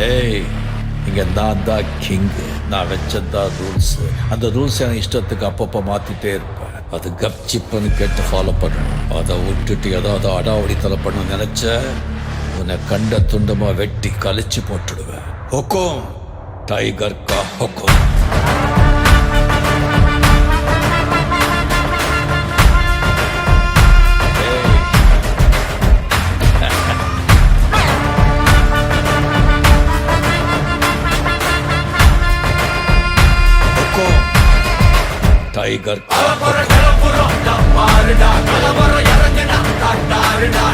ஏய், இங்க நான் தான் கிங்கு. நான் வச்சதான் ரூல்ஸ். அந்த ரூல்ஸ் என் இஷ்டத்துக்கு அப்பப்போ மாத்திட்டே இருப்பேன். அது கப்சிப்புன்னு கேட்டு ஃபாலோ பண்ணணும். அதை விட்டுட்டு ஏதாவது அடாவடித்தலை பண்ண நினைச்ச உன்னை கண்ட துண்டமா வெட்டி கழிச்சு போட்டுடுவேன். ஹொக்கும், டைகர் கா ஹொக்கும். டைகர் கலவர கலப்புறம் பாருடா, கலவர இறங்குடா, காட்டாருடா.